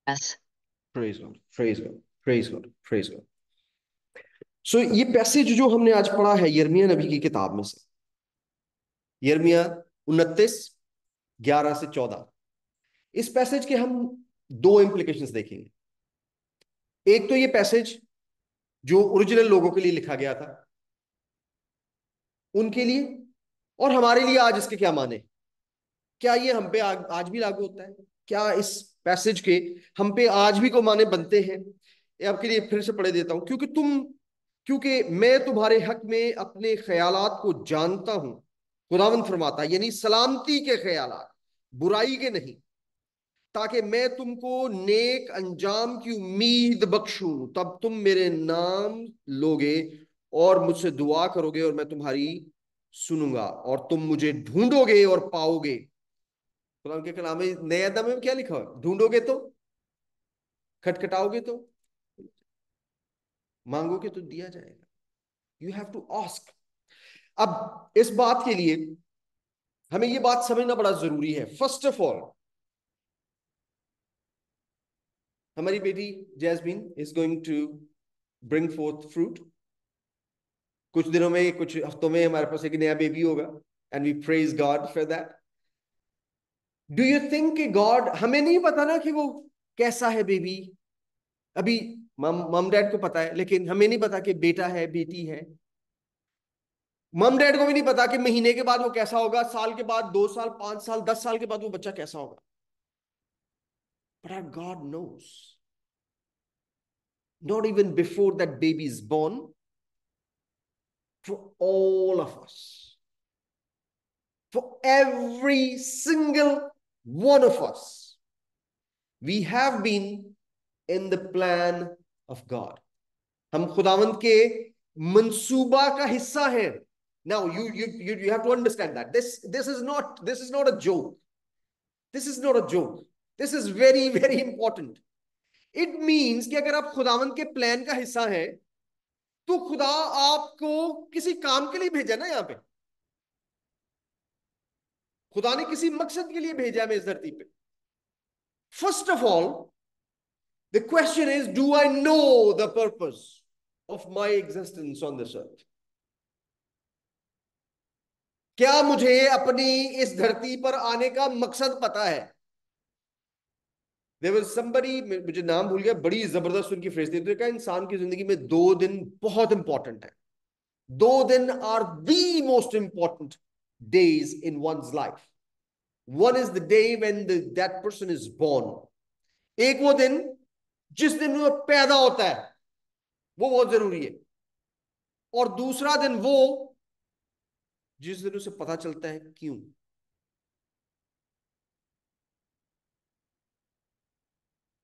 Yes. Praise God, praise God, praise God, praise God. So ये passage जो हमने आज पढ़ा है यिर्मयाह नबी की किताब में से, यिर्मयाह 29:11 से 14, इस पैसेज के हम दो इंप्लीकेशंस देखेंगे। एक तो ये पैसेज जो ओरिजिनल लोगों के लिए लिखा गया था, उनके लिए, और हमारे लिए आज इसके क्या माने। क्या ये हम पे आज भी लागू होता है? क्या इस पैसेज के हम पे आज भी को माने बनते हैं? ये आपके लिए फिर से पढ़े देता हूं। क्योंकि मैं तुम्हारे हक में अपने ख्यालात को जानता हूं, खुदावंद फरमाता है, यानी सलामती के ख्यालात, बुराई के नहीं, ताकि मैं तुमको नेक अंजाम की उम्मीद बख्शूं। तब तुम मेरे नाम लोगे और मुझसे दुआ करोगे और मैं तुम्हारी सुनूंगा, और तुम मुझे ढूंढोगे और पाओगे। खुदा के कलाम में नए अदब में क्या लिखा है? ढूंढोगे तो, खटखटाओगे तो, मांगोगे तो दिया जाएगा। You have to ask. अब इस बात के लिए हमें ये बात समझना बड़ा जरूरी है। फर्स्ट ऑफ ऑल, हमारी बेटी Jasmine is going to bring forth fruit. कुछ दिनों में, कुछ हफ्तों में हमारे पास एक नया बेबी होगा, and we praise God for that. Do you think कि गॉड, हमें नहीं पता ना कि वो कैसा है बेबी अभी। मम मम डैड को पता है, लेकिन हमें नहीं पता कि बेटा है बेटी है। मम डैड को भी नहीं पता कि महीने के बाद वो कैसा होगा, साल के बाद, 2 साल, 5 साल, 10 साल के बाद वो बच्चा कैसा होगा। But our God knows, not even before that baby is born, for all of us, for every single one of us, we have been in the plan of God. हम खुदावंत के मंसूबा का हिस्सा हैं। Now you have to understand that this is not a joke. This is not a joke. This is very very important. It means कि अगर आप खुदावंत के प्लान का हिस्सा हैं, तो खुदा आपको किसी काम के लिए भेजा ना यहाँ पे। खुदा ने किसी मकसद के लिए भेजा हमें इस धरती पे। First of all, the question is, do I know the purpose of my existence on this earth? क्या मुझे अपनी इस धरती पर आने का मकसद पता है? देयर वाज समबडी, मुझे नाम भूल गया, बड़ी जबरदस्त उनकी फ्रेज थी। तो कहा, इंसान की जिंदगी में 2 दिन बहुत इंपॉर्टेंट है। 2 दिन are the most important days in one's life. One is the day when that person is born। एक वो दिन जिस दिन वो पैदा होता है, वो बहुत जरूरी है। और दूसरा दिन वो जिस दिन उसे पता चलता है क्यों।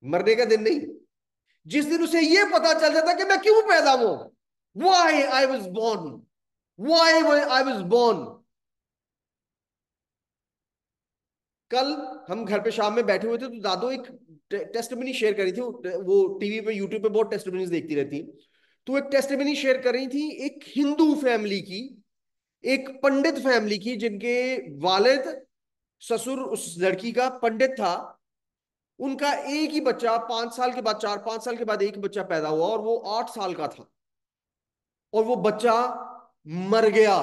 मरने का दिन नहीं, जिस दिन उसे ये पता चल जाता है कि मैं क्यों पैदा हुआ, why I was born, why I was born। कल हम घर पे शाम में बैठे हुए थे, तो दादो एक टेस्टिमनी शेयर करी थी। वो टीवी पे, यूट्यूब पे बहुत टेस्टिमनीज देखती रहती है। तो एक टेस्टिमनी शेयर कर रही थी एक हिंदू फैमिली की, एक पंडित फैमिली की, जिनके वालिद, ससुर उस लड़की का पंडित था। उनका एक ही बच्चा 5 साल के बाद, 4-5 साल के बाद एक ही बच्चा पैदा हुआ, और वो 8 साल का था, और वो बच्चा मर गया।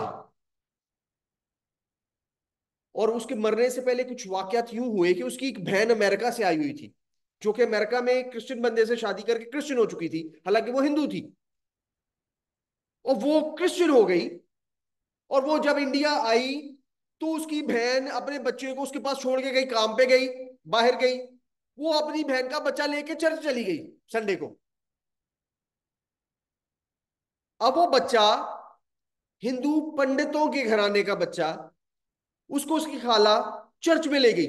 और उसके मरने से पहले कुछ वाकयात यूं हुए कि उसकी एक बहन अमेरिका से आई हुई थी, जो कि अमेरिका में क्रिश्चियन बंदे से शादी करके क्रिश्चियन हो चुकी थी, हालांकि वो हिंदू थी। और वो क्रिश्चियन हो गई, और वो जब इंडिया आई, तो उसकी बहन अपने बच्चे को उसके पास छोड़ के गई, काम पे गई, बाहर गई। वो अपनी बहन का बच्चा लेके चर्च चली गई संडे को। अब वो बच्चा, हिंदू पंडितों के घराने का बच्चा, उसको उसकी खाला चर्च में ले गई।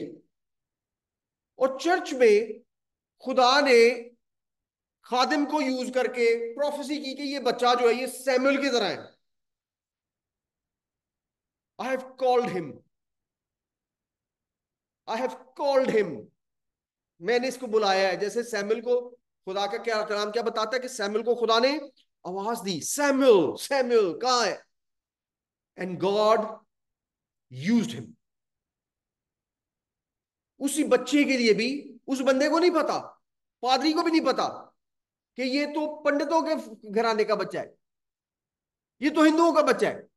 और चर्च में खुदा ने खादिम को यूज करके प्रोफेसी की कि ये बच्चा जो है ये सैमुअल की तरह है। I have called him, I have called him. मैंने इसको बुलाया है। जैसे सैमुअल को खुदा का क्या नाम क्या बताता है कि सैमुअल को खुदा ने आवाज दी, सैमुअल सैमुअल कहाँ है? And God used him. उसी बच्चे के लिए भी, उस बंदे को नहीं पता पादरी को भी नहीं पता कि ये तो पंडितों के घराने का बच्चा है, ये तो हिंदुओं का बच्चा है।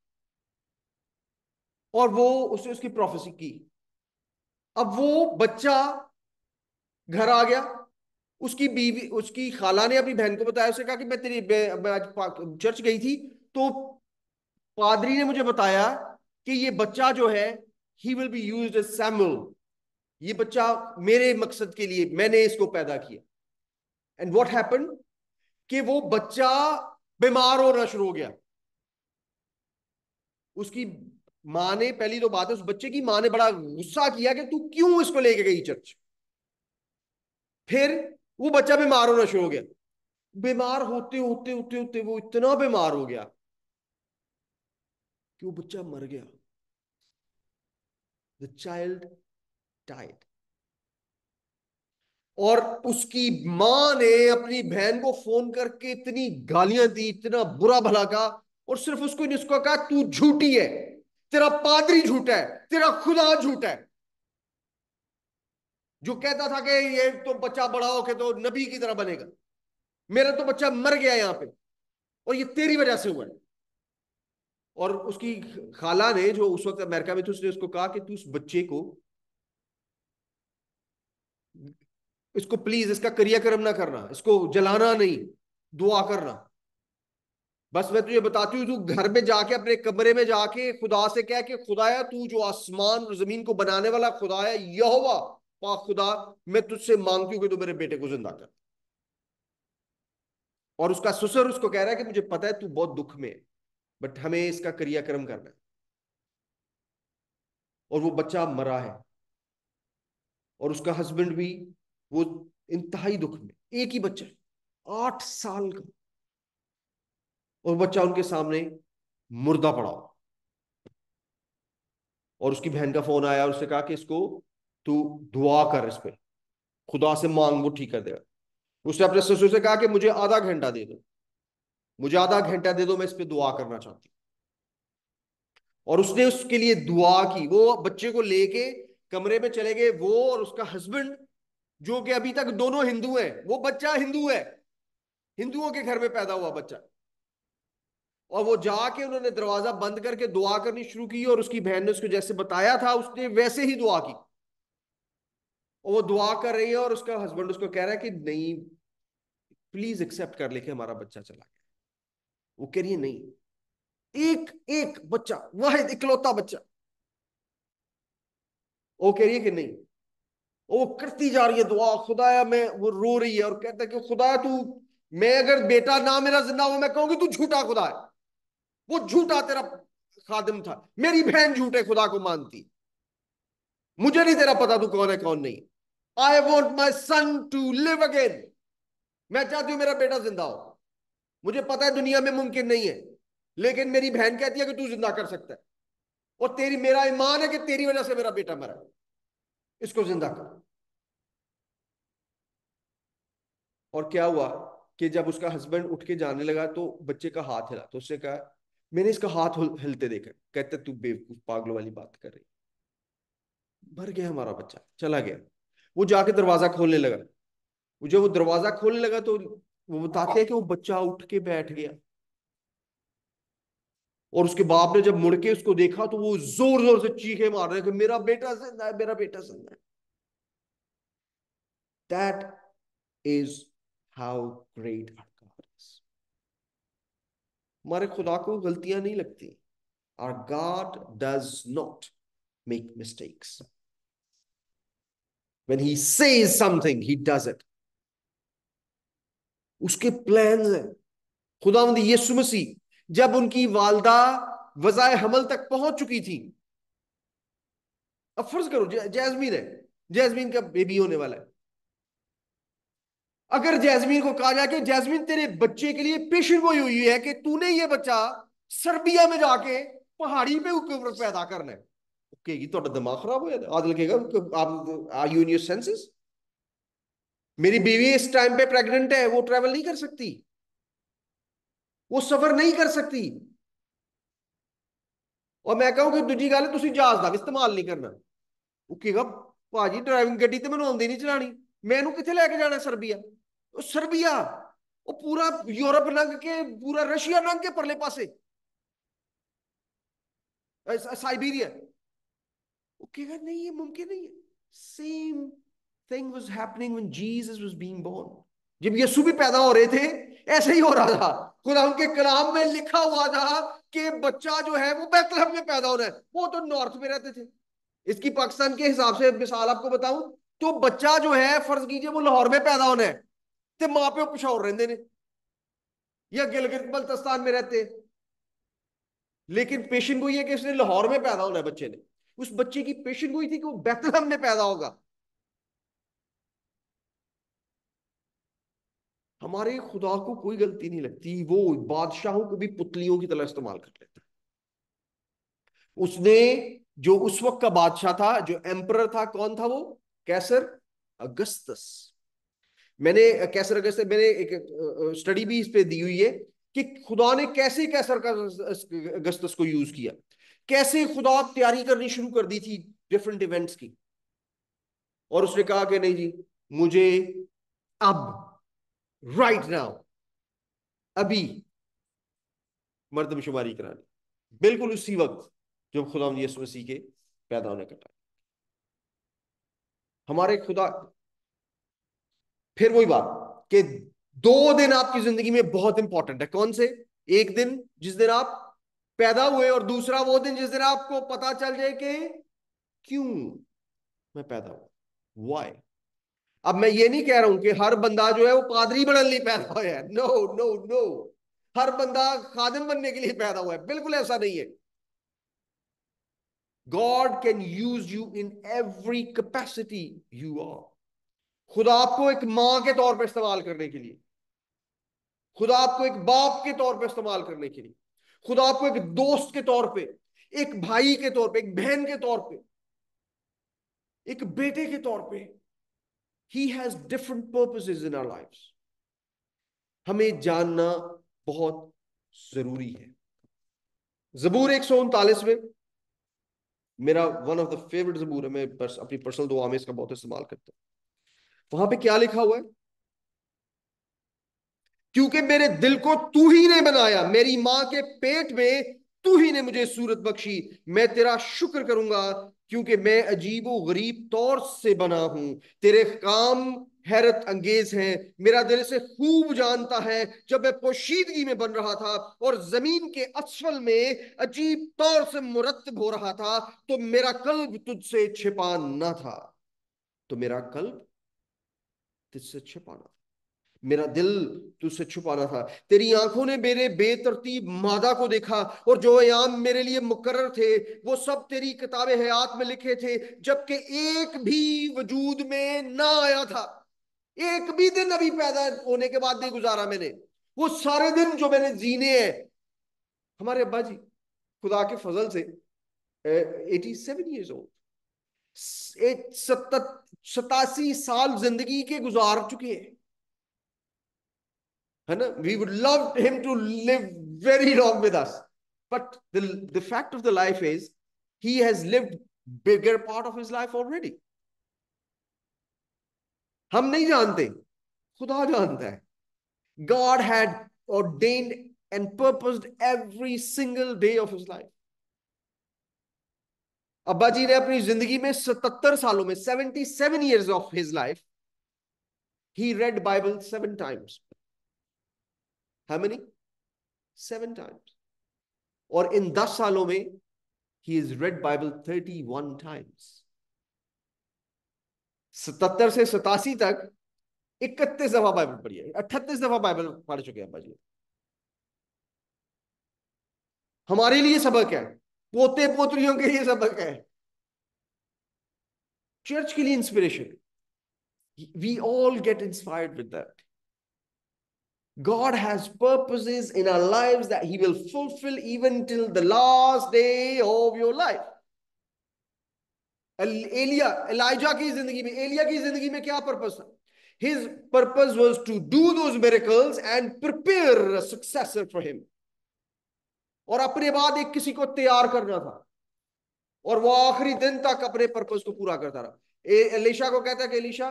और वो उसने उसकी प्रोफेसी की। अब वो बच्चा घर आ गया, उसकी बीवी, उसकी खाला ने अपनी बहन को बताया, उसने कहा कि मैं आज चर्च गई थी, तो पादरी ने मुझे बताया कि ये बच्चा जो है, he will be used as Samuel, ये बच्चा मेरे मकसद के लिए मैंने इसको पैदा किया। एंड व्हाट हैपेंड कि वो बच्चा बीमार होना शुरू हो गया। उसकी माँ ने, पहली तो बात है, उस बच्चे की माँ ने बड़ा गुस्सा किया कि तू क्यों इसको लेके गई चर्च। फिर वो बच्चा बीमार होना शुरू हो गया। बीमार होते होते होते होते वो इतना बीमार हो गया कि वो बच्चा मर गया। The child died. और उसकी मां ने अपनी बहन को फोन करके इतनी गालियां दी, इतना बुरा भला कहा, और सिर्फ उसको नहीं, उसको कहा तू झूठी है, तेरा पादरी झूठा है, तेरा खुदा झूठा है, जो कहता था कि ये तो बच्चा बड़ा होके तो नबी की तरह बनेगा, मेरा तो बच्चा मर गया यहां पे, और ये तेरी वजह से हुआ है। और उसकी खाला ने, जो उस वक्त अमेरिका में थी, उसने उसको कहा कि तू उस बच्चे को, इसको प्लीज इसका क्रियाक्रम ना करना, इसको जलाना नहीं, दुआ करना। बस मैं तुझे बताती हूँ, तू घर में जाके अपने कमरे में जाके खुदा से कह कि खुदाया तू जो आसमान और जमीन को बनाने वाला खुदा है, यहोवा पाक खुदा, मैं तुझसे मांगती हूँ कि तू मेरे बेटे को जिंदा कर। और उसका ससुर उसको कह रहा है कि मुझे पता है तू बहुत दुख में है, बट हमें इसका क्रियाक्रम करना है। और वो बच्चा मरा है, और उसका हस्बैंड भी, वो इंतहाई दुख में, एक ही बच्चा है 8 साल का, और बच्चा उनके सामने मुर्दा पड़ा हो। और उसकी बहन का फोन आया और उसने कहा कि इसको तू दुआ कर, इस पे खुदा से मांग, वो ठीक कर देगा। उसने अपने ससुर से कहा कि मुझे आधा घंटा दे दो, मुझे आधा घंटा दे दो, मैं इस पे दुआ करना चाहती हूँ। और उसने उसके लिए दुआ की। वो बच्चे को लेके कमरे में चले गए, वो और उसका हस्बैंड, जो कि अभी तक दोनों हिंदू हैं, वो बच्चा हिंदू है, हिंदुओं के घर में पैदा हुआ बच्चा। और वो जाके उन्होंने दरवाजा बंद करके दुआ करनी शुरू की, और उसकी बहन ने उसको जैसे बताया था उसने वैसे ही दुआ की। और वो दुआ कर रही है, और उसका हस्बैंड उसको कह रहा है कि नहीं, प्लीज एक्सेप्ट कर ले कि हमारा बच्चा चला गया। वो कह रही है नहीं, एक एक बच्चा, वाहिद इकलौता बच्चा। वो कह रही है कि नहीं। वो करती जा रही है दुआ, खुदाया मैं, वो रो रही है और कहता है कि खुदा तू, मैं अगर बेटा ना मेरा जिंदा हो, मैं कहूंगी तू झूठा खुदा है, वो झूठा तेरा खादिम था, मेरी बहन झूठे खुदा को मानती, मुझे नहीं तेरा पता तू कौन है कौन नहीं। I want my son to live again, मैं चाहती हूं मेरा बेटा जिंदा हो। मुझे पता है दुनिया में मुमकिन नहीं है, लेकिन मेरी बहन कहती है कि तू जिंदा कर सकता है, और तेरी, मेरा ईमान है कि तेरी वजह से मेरा बेटा मरा, इसको जिंदा कर। और क्या हुआ कि जब उसका हस्बैंड उठ के जाने लगा तो बच्चे का हाथ हिला, तो उसने कहा, मैंने इसका हाथ हिलते देखा। कहते तू बेवकूफ पागलों वाली बात कर रही, मर गया हमारा बच्चा, चला गया। वो जाके दरवाजा खोलने लगा। वो जब वो दरवाजा खोलने लगा तो वो बताते हैं कि वो बच्चा उठ के बैठ गया। और उसके बाप ने जब मुड़ के उसको देखा तो वो जोर जोर से चीखे मार रहे कि मेरा बेटा जिंदा है, मेरा बेटा जिंदा है। That is how great our God is. हमारे खुदा को गलतियां नहीं लगती। Our God does not make mistakes. When he says something, he does it. उसके प्लान है। खुदावंद यीशु मसीह जब उनकी वालदा वज़ाए हमल तक पहुंच चुकी थी, अब फर्ज करो जैस्मीन है, जैस्मीन का बेबी होने वाला है। अगर जैस्मीन को कहा जाए कि जैस्मीन तेरे बच्चे के लिए पेशेंट गोई हुई है कि तूने ये बच्चा सर्बिया में जाके पहाड़ी पे ऊपर पैदा करना है, कहेगी तो दिमाग खराब हो जाता। आदल कहेगा आप, are you in your senses? मेरी बीवी इस टाइम पे प्रेग्नेंट है, वो ट्रेवल नहीं कर सकती, वो सफर नहीं कर सकती। और मैं कहूँ कि दूजी गल तुम जहाज का भी इस्तेमाल नहीं करना। वो कहेगा भाजी ड्राइविंग गड्डी तो मैं आंदी नहीं चलानी, मैं कितने लैके जाना सर्बिया? सर्बिया, वो पूरा यूरोप नंग के, पूरा रशिया नंग के परले पासे, साइबेरिया। वो कहेगा नहीं ये मुमकिन नहीं है। Same thing was happening when Jesus was being born. जब यीशु भी पैदा हो रहे थे ऐसे ही हो रहा था। खुदा उनके कलाम में लिखा हुआ था कि बच्चा जो है वो बैतलहम में पैदा होना है। वो तो नॉर्थ में रहते थे। इसकी पाकिस्तान के हिसाब से मिसाल आपको बताऊं, तो बच्चा जो है फर्ज कीजिए वो लाहौर में पैदा होना है, तो माँ पे पिशावर रहते ने या गिलगित बल्तिस्तान में रहते। लेकिन पेशन गोई है कि उसने लाहौर में पैदा होना है बच्चे ने। उस बच्चे की पेशन गोई थी कि वो बैतलहम में पैदा होगा। हमारे खुदा को कोई गलती नहीं लगती, वो बादशाहों को भी पुतलियों की तरह इस्तेमाल कर लेता है। उसने जो उस वक्त का बादशाह था, जो एम्परर था, कौन था वो? कैसर अगस्तस। मैंने कैसर अगस्तस, मैंने एक स्टडी भी इस पे दी हुई है कि खुदा ने कैसे कैसर का अगस्तस को यूज किया, कैसे खुदा तैयारी करनी शुरू कर दी थी डिफरेंट इवेंट्स की। और उसने कहा कि नहीं जी, मुझे अब, राइट नाउ, अभी मर्दमशुमारी करानी, बिल्कुल उसी वक्त जब खुदा यीशु मसीह के पैदा होने का टाइम। हमारे खुदा, फिर वही बात कि 2 दिन आपकी जिंदगी में बहुत इंपॉर्टेंट है। कौन से? एक दिन जिस दिन आप पैदा हुए, और दूसरा वो दिन जिस दिन आपको पता चल जाए कि क्यों मैं पैदा हुआ, वाई। अब मैं ये नहीं कह रहा हूं कि हर बंदा जो है वो पादरी बनने लिए पैदा हुआ है, नो नो नो। हर बंदा खादिम बनने के लिए पैदा हुआ है, बिल्कुल ऐसा नहीं है। God can use you in every capacity you are. खुदा आपको एक मां के तौर पर इस्तेमाल करने के लिए, खुदा आपको एक बाप के तौर पे इस्तेमाल करने के लिए, खुदा आपको एक दोस्त के तौर पे, एक भाई के तौर पे, एक बहन के तौर पे, एक बेटे के तौर पे, he has different purposes in our lives. हमें जानना बहुत जरूरी है। जबूर 139 में, मेरा वन ऑफ द फेवरेट जबूर है, मैं अपनी पर्सनल दुआ में इसका बहुत इस्तेमाल करता हूं। वहां पे क्या लिखा हुआ है? क्योंकि मेरे दिल को तू ही ने बनाया, मेरी मां के पेट में तू ही ने मुझे सूरत बख्शी। मैं तेरा शुक्र करूंगा क्योंकि मैं अजीबो गरीब तौर से बना हूं। तेरे काम हैरत अंगेज हैं, मेरा दिल से खूब जानता है। जब मैं पोशीदगी में बन रहा था और जमीन के असफल में अजीब तौर से मुरत्तब हो रहा था, तो मेरा कल्ब तुझसे छिपा न था। तो मेरा कल्ब तुझसे छिपा न था, मेरा दिल तुझसे छुपाना था। तेरी आंखों ने मेरे बेतरतीब मादा को देखा, और जो अयाम मेरे लिए मुकर्रर थे वो सब तेरी किताबे हयात में लिखे थे, जबकि एक भी वजूद में ना आया था। एक भी दिन अभी पैदा होने के बाद नहीं गुजारा मैंने। वो सारे दिन जो मैंने जीने हैं, हमारे अब्बा जी खुदा के फजल से 87 ईयर्स ओल्ड, 87 साल जिंदगी के गुजार चुके हैं, है ना। We would love him to live very long with us, but the fact of the life is he has lived bigger part of his life already. हम नहीं जानते, खुदा जानता है। God had ordained and purposed every single day of his life. अब्बा जी ने अपनी जिंदगी में 77 सालों में, 77 years of his life, he read Bible 7 times. How many? 7 times. और इन 10 सालों में he has read Bible 31 times. 77 से 87 तक 31 दफा बाइबल पढ़ी है, 38 दफा बाइबल पढ़ चुके हैं अब्बा जी। हमारे लिए सबक है, पोते पोतरियों के लिए सबक है, चर्च के लिए inspiration. We all get inspired with that. God has purposes in our lives that he will fulfill even till the last day of your life. एलिया, एलाइजा की जिंदगी में, एलिया की जिंदगी में क्या पर्पस था? His purpose was to do those miracles and prepare a successor for him. और अपने बाद एक किसी को तैयार करना था, और वो आखिरी दिन तक अपने पर्पस को पूरा करता रहा। एलिशा को कहता है कि एलिशा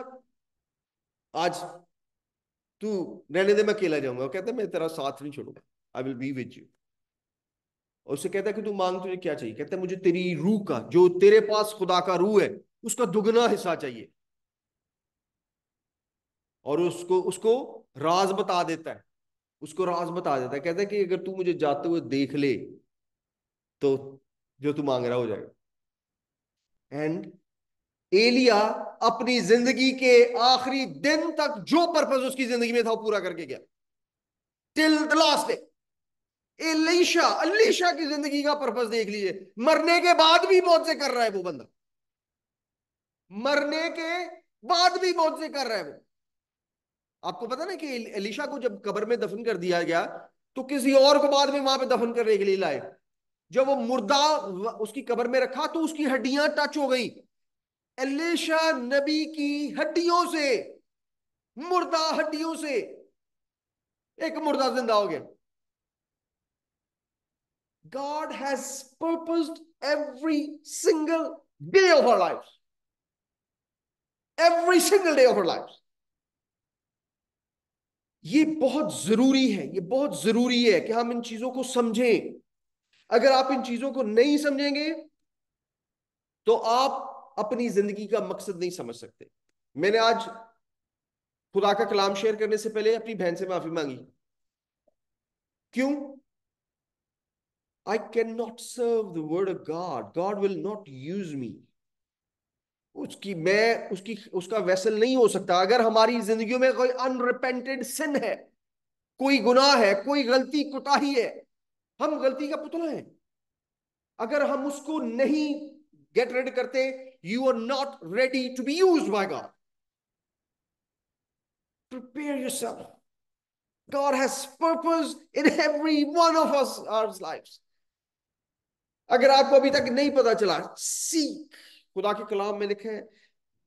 आज तू रहने दे, मैं अकेला जाऊंगा। वो कहता है मैं तेरा साथ नहीं छोड़ूंगा, I will be with you. और उससे कहता है कि तू मांग, तुझे क्या चाहिए? कहता है मुझे तेरी रूह का, जो तेरे पास खुदा का रूह है, उसका दुगना हिस्सा चाहिए। और उसको उसको राज बता देता है, उसको राज बता देता है। कहता है कि अगर तू मुझे जाते हुए देख ले तो जो तू मांग रहा हो जाएगा। एंड एलिया अपनी जिंदगी के आखिरी दिन तक जो पर्पस उसकी जिंदगी में था वो पूरा करके गया, till the last day. Elisha, Alisha की जिंदगी का पर्पस देख लीजिए, मरने के बाद भी मौत से कर रहा है वो बंदा, मरने के बाद भी मौत से कर रहा है वो। आपको पता ना कि एलीशा को जब कब्र में दफन कर दिया गया तो किसी और को बाद में वहां पे दफन करने के लिए लाए। जब वो मुर्दा उसकी कब्र में रखा तो उसकी हड्डियां टच हो गई। एलीशा नबी की हड्डियों से, मुर्दा हड्डियों से एक मुर्दा जिंदा हो गया। God has purposed every single day of our lives. Every single day of our lives. ये बहुत जरूरी है, ये बहुत जरूरी है कि हम इन चीजों को समझें। अगर आप इन चीजों को नहीं समझेंगे तो आप अपनी जिंदगी का मकसद नहीं समझ सकते। मैंने आज खुदा का कलाम शेयर करने से पहले अपनी बहन से माफी मांगी। क्यों? I cannot serve the word of God. God will not use me. उसकी मैं उसकी उसका वेसल नहीं हो सकता। अगर हमारी जिंदगियों में कोई अनरिपेंटेड सिन है, कोई गुनाह है, कोई गलती कुताही है, हम गलती का पुतला है, अगर हम उसको नहीं गेट रेडी करते, you are not ready to be used by God. Prepare yourself. God has purpose in every one of us our lives. अगर आपको अभी तक नहीं पता चला, सीख। खुदा के कलाम में लिखे है,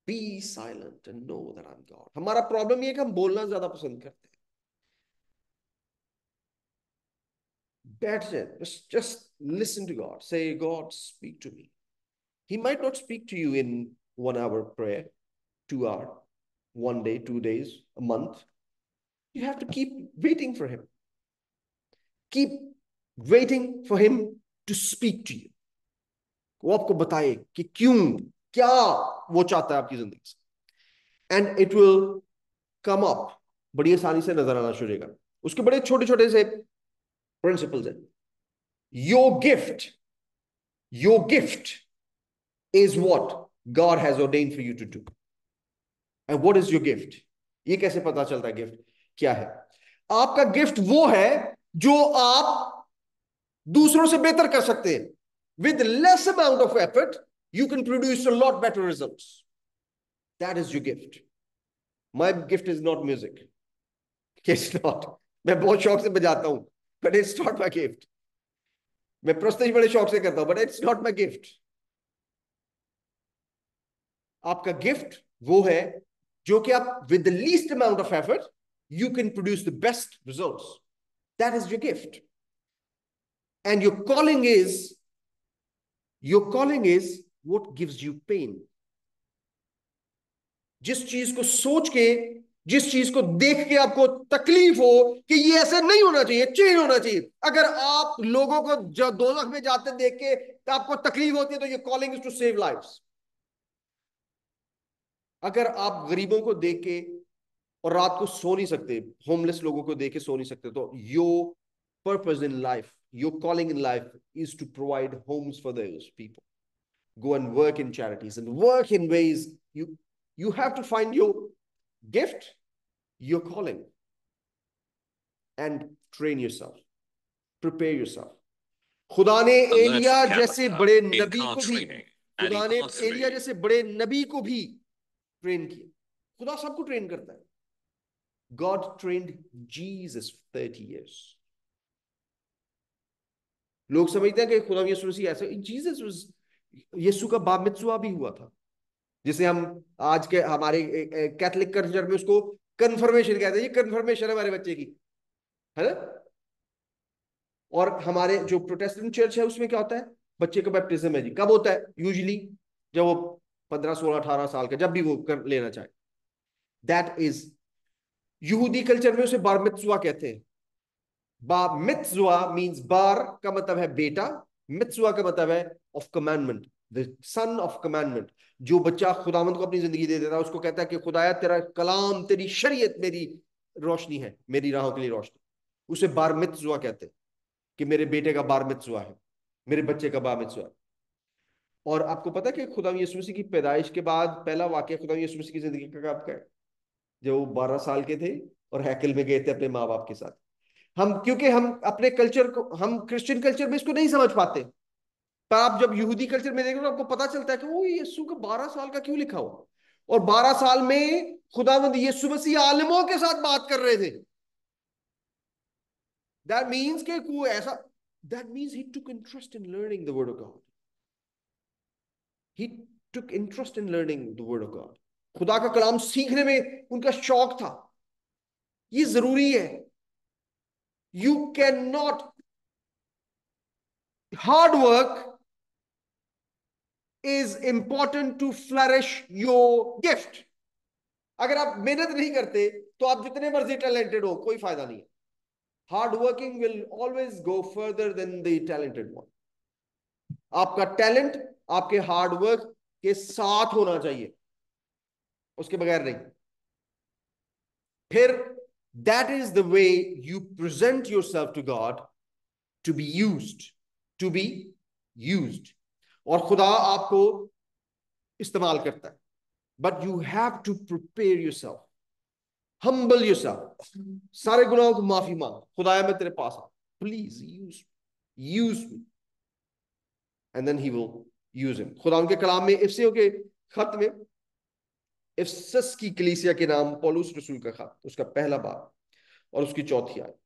be silent and know that I am God. हमारा प्रॉब्लम ये है कि हम बोलना ज्यादा पसंद करते हैं। That's it. Just listen to God. Say, God, speak to me. He might not speak to you in 1 hour prayer, 2 hour, 1 day, 2 days, a month. You have to keep waiting for him. Keep waiting for him to speak to you. वो आपको बताए कि क्यों, क्या वो चाहता है आपकी जिंदगी से। And it will come up, बड़ी आसानी से नजर आना शुरू होगा। उसके बड़े छोटे छोटे से प्रिंसिपल्स हैं। Your gift, your gift is what God has ordained for you to do. And what is your gift? ये कैसे पता चलता है गिफ्ट क्या है? आपका गिफ्ट वो है जो आप दूसरों से बेहतर कर सकते हैं। With less amount of effort, you can produce a lot better results. That is your gift. My gift is not music. It's not. मैं बहुत शौक से बजाता हूं, but it's not my gift. मैं प्रस्तुति बड़े शौक से करता हूं, but it's not my gift. आपका गिफ्ट वो है जो कि आप with the least amount of effort you can produce the best results. That is your gift. And your calling is what gives you pain. जिस चीज को सोच के, जिस चीज को देख के आपको तकलीफ हो कि ये ऐसे नहीं होना चाहिए, चेंज होना चाहिए। अगर आप लोगों को जो दोजख में जाते देख के आपको तकलीफ होती है तो ये calling is to save lives. अगर आप गरीबों को देख के और रात को सो नहीं सकते, होमलेस लोगों को देख के सो नहीं सकते, तो your purpose in life, your calling in life is to provide homes for those people. Go and work in charities and work in ways you have to find your gift, your calling, and train yourself, prepare yourself. खुदा ने एलिया जैसे बड़े नबी को भी, खुदा ने एलिया जैसे बड़े नबी को भी ट्रेन किया। खुदा सबको ट्रेन करता है। God trained Jesus 30 years. लोग समझते हैं कि खुदा यीशु मसीह ऐसे, जीसस वाज, यीशु का बाप मित्सुआ भी हुआ था, जिसे हम आज के हमारे कैथोलिक कल्चर में उसको कन्फर्मेशन कहते हैं। ये कन्फर्मेशन है हमारे बच्चे की, है ना। और हमारे जो प्रोटेस्टेंट चर्च है उसमें क्या होता है, बच्चे का बैप्टिज्म है जी। कब होता है? यूजुअली जब वो 15 16 18 साल का, जब भी वो कर लेना चाहे। दैट इज यहूदी कल्चर में उसे बार मित्जुआ कहते हैं। बा मित्जुआ मीन्स बार का मतलब है बेटा, मित्जुआ का मतलब है of commandment, the son of commandment. जो बच्चा खुदावंद को अपनी जिंदगी दे देता है उसको कहता है कि खुदाया तेरा कलाम, तेरी शरीयत मेरी रोशनी है, मेरी राहों के लिए रोशनी। उसे बार मित्जुआ कहते हैं कि मेरे बेटे का बार मित्जुआ है, मेरे बच्चे का बार मित्जुआ है। और आपको पता है कि खुदा यीशु मसीह की पैदाइश के बाद पहला वाक्य खुदा यीशु मसीह की जिंदगी का कब का है? जब वो 12 साल के थे और हैकल में गए थे अपने माँ बाप के साथ। हम क्योंकि हम अपने कल्चर को, हम क्रिश्चियन कल्चर में इसको नहीं समझ पाते, पर आप जब यहूदी कल्चर में देखो तो आपको पता चलता है कि वो यीशु का 12 साल का क्यों लिखा हुआ। और 12 साल में खुदावंद यीशु मसीह आलिमों के साथ बात कर रहे थे। दैट मीन्स कि कोई ऐसा, that means he took interest in learning the word of God. He took interest in learning the word of God. खुदा का कलाम सीखने में उनका शौक था। ये जरूरी है। You can not, hard work is important to flourish your gift. अगर आप मेहनत नहीं करते तो आप जितने मर्जी टैलेंटेड हो कोई फायदा नहीं है। Hard working will always go further than the talented one. आपका टैलेंट आपके हार्ड वर्क के साथ होना चाहिए, उसके बगैर नहीं। फिर that is the way you present yourself to God to be used, to be used. और खुदा आपको इस्तेमाल करता है, but you have to prepare yourself, humble yourself. सारे गुनाहों को माफी मांग, खुदाया मैं तेरे पास आ, please use me, and then he will use him. खुदा उनके कलाम में इफ्सियों के खत में इफसस की कलीसिया के नाम पौलुस रसूल का खत, उसका पहला बाब और उसकी चौथी आयत,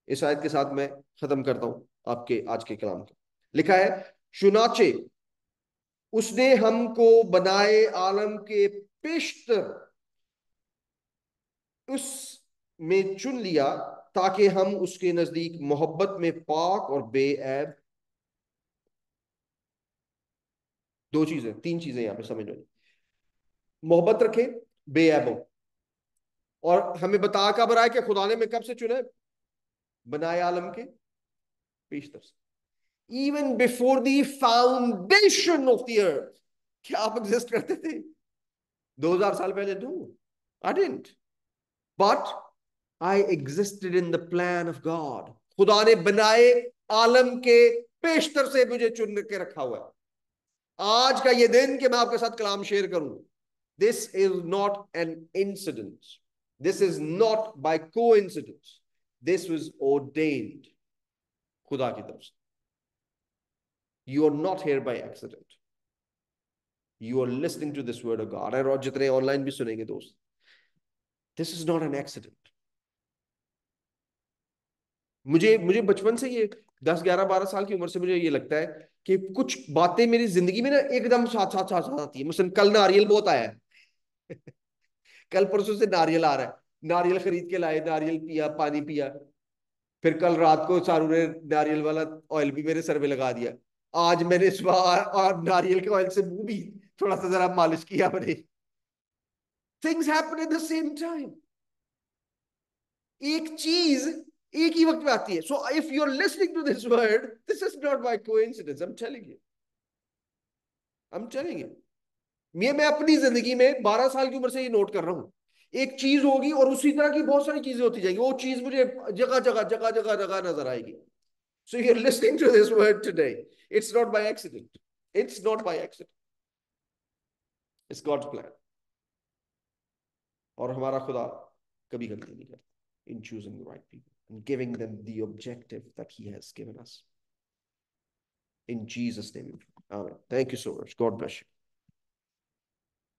इस आयत के साथ मैं खत्म करता हूं आपके आज के कलाम का। लिखा है, चुनाचे उसने हमको बनाए आलम के पेशतर उस में चुन लिया, ताकि हम उसके नजदीक मोहब्बत में पाक और बेऐब। दो चीजें, तीन चीजें यहां पे समझ लो। मोहब्बत रखें, बेऐब हो। और हमें बता कब रहा है कि खुदा ने में कब से चुना है? बनाए आलम के पेशतर से, even before the foundation of the earth. क्या आप एग्जिस्ट करते थे 2000 साल पहले? No, I didn't, but I existed in the plan of God. खुदा ने बनाए आलम के पेशतर से मुझे चुन के रखा हुआ है। आज का ये दिन कि मैं आपके साथ कलाम शेयर करूं, this is not an incident, this is not by coincidence, this was ordained खुदा की तरफ से। You are not here by accident, you are listening to this word of God. और जितने ऑनलाइन भी सुनेंगे दोस्त, this is not an accident. मुझे मुझे बचपन से ये 10 11 12 साल की उम्र से मुझे ये लगता है कि कुछ बातें मेरी जिंदगी में ना एकदम साथ साथ साथ साथ आती है। मसलन कल नारियल बहुत आया है कल परसों से नारियल आ रहा है, नारियल खरीद के लाए, नारियल पिया, पानी पिया। फिर कल रात को सारू ने नारियल वाला ऑयल भी मेरे सर पे लगा दिया। आज मैंने सुबह और नारियल के ऑयल से मुंह भी थोड़ा सा जरा मालिश किया मैंने। Things happen at the same time. एक चीज एक ही वक्त में आती है। So if you are listening to this word, this is not by coincidence. I am telling you, I am telling you. मैं अपनी जिंदगी में 12 साल की उम्र से ये नोट कर रहा हूं। एक चीज होगी और उसी तरह की बहुत सारी चीजें होती जाएंगी, वो चीज मुझे जगह जगह जगह जगह जगह नजर आएगी। So you are listening to this word today, it's not by accident, it's not by accident, it's God's plan. और हमारा खुदा कभी गलती नहीं करता in choosing the right people and giving them the objective that he has given us. In Jesus' name, amen. Thank you so much. God bless you.